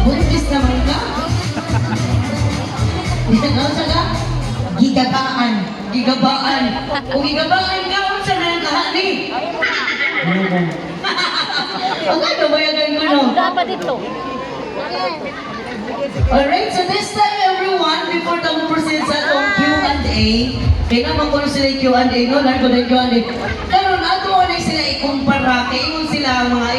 Buntis naman ka. Ano sa ka? Gigabaan. Gigabaan. Kung gigabaan ka, kung saan na kahani? Ano ko? Ang ano ba yung ko, no? Dapat ito. Alright, so this time everyone, before tayo proceed sa itong Q&A, kaya naman ko sila yung Q&A, no? Lahat ko na yung Q&A. Karoon, ato ko na sila ikumpara, kaya sila ang mga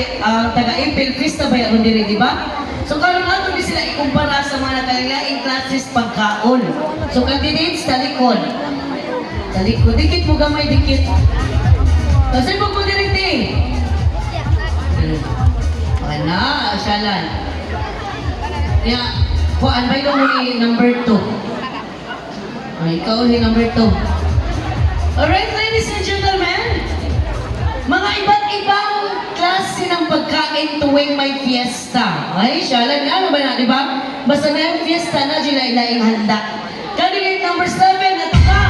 taga-Impel Festa ba yung diri, di ba? So karoon, ato din sila ikumpara sa mga nakalilaing classes pagkaon. So candidates, talikod. Talikod, dikit mo gamay, dikit. Kasi mo po diriti. Wala, asyalan. Kaya, kuhaan ba yung muli number 2? Ay, ikaw ulit number 2. Alright, ladies and gentlemen, mga iba't ibang klase ng pagkain tuwing may fiesta. Ay, syalan nga, ano ba na, di ba? Basta na yung fiesta na, ilaing handa. Candidate number 7, ito ka,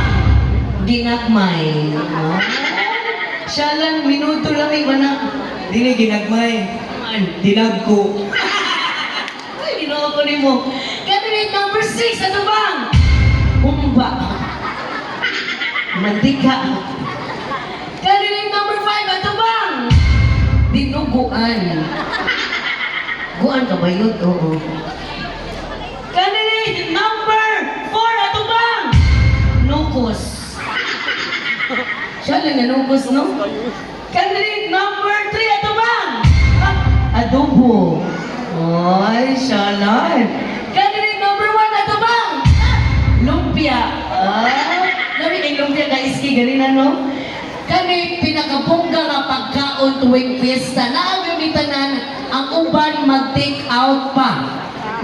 ginagmay. Syalan, minuto lang iba na. Dili ginagmay. Dinagko. Ay, ginawa ko ni mo. Candidate number 6, ano bang? Humba. Mantika. Candidate number 5, ano bang? Dinuguan. Guan ka ba yun? Oo. Candidate number 4, ano bang? Nukos. Siya lang na nukos, no? Candidate number 3, ano bang? Adobo. Ay, syalan. Candidate number 1, ito bang? Lumpia. Labi kay lumpia guys, ganin ano? Kani pinakabongga nga pagkaon tuwing fiesta. Naagamitan ang uban mag-take out pa.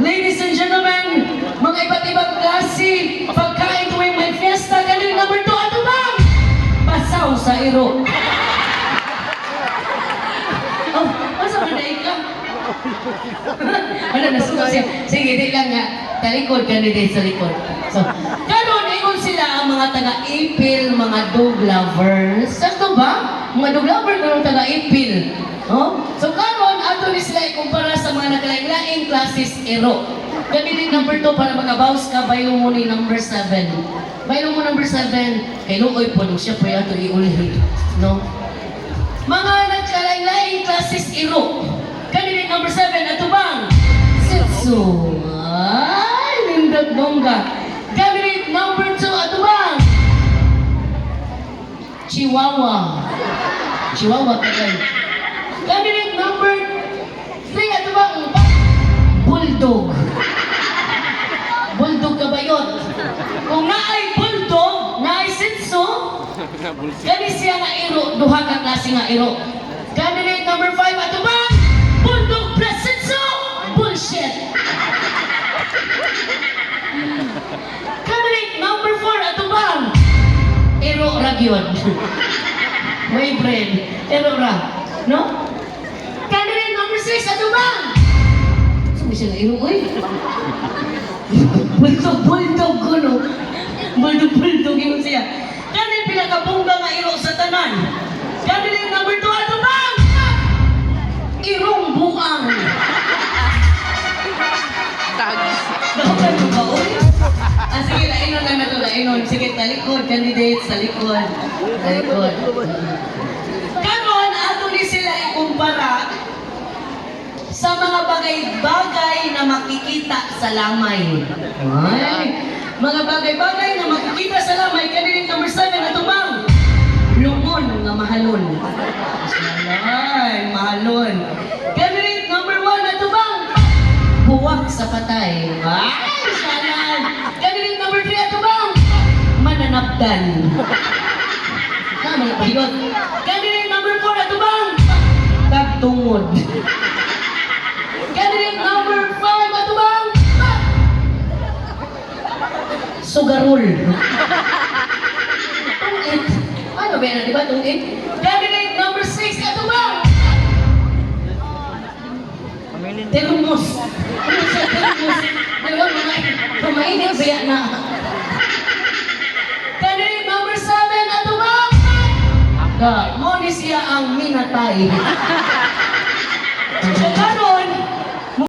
Ladies and gentlemen, mga iba't ibang klase pagkain tuwing may fiesta. Candidate number 2, ito bang? Pasaw sa iro. Oh, masa ba na ikaw? Ano, nasuko siya. Sige, di lang nga. Talikod, candidate sa likod. So, karon ingon sila ang mga taga-Ipil, mga dog lovers. Sakto ba? Mga dog lover karon taga-Ipil. Oh? So, karon ato ni sila ikumpara sa mga nakalain-laing classes ero. Candidate number 2 para makabaws ka, bayo mo ni number 7. Bayo mo number 7. Kay Luoy po, siya po yato iulihin. No? Mga nagkalain-laing classes iro. Candidate number 7, ato bang? Sitsu. Ay, nindot bongga. Candidate number 2, ato bang? Chihuahua. Chihuahua ka kayo. Candidate number 3, ato bang? Bulldog. Bulldog ka ba yun? Kung naay bulldog, naay sitsu, kani siya nga iro, duha ka klase nga iro. Candidate number 5, ato ba? Bulldog plus sitsu! Bullshit! Candidate number 4, ato ba? Iro ragyon. May bread. Iro ra. No? Candidate number 6, ato ba? Sabi siya nga iro, oy. Bulldog ko, no? Bulldog yun siya. Kani pinakabongga nga iro sa tanan. Candidate number 2, ato bang? Irong buang. Dapat mo ba, uy? Sige, lainon lang na ito, lainon. Sige, talikod, candidate, sa likod. Talikod. Karon, ato ni sila ikumpara sa mga bagay-bagay na makikita sa lamay. Ay, mga bagay-bagay na makikita sa lamay. Candidate number 7, ato bang? Lumon nga mahalon. Ay, mahalon. Candidate number 1, ato bang? Buwak sa patay. Ay, salan. Candidate number 3, ato bang? Mananapdan. Tama na ba yun? Candidate number 4, ato bang? Tagtungod. Candidate number 5, ato bang? Sugarol. Tungit. Ano ba yan, di ba? Tungit. Candidate number 6, ato bang? Termos. Ano siya, termos? Diba, mainit ba yan na? Candidate number 7, ato bang? Mo ni siya ang minatay.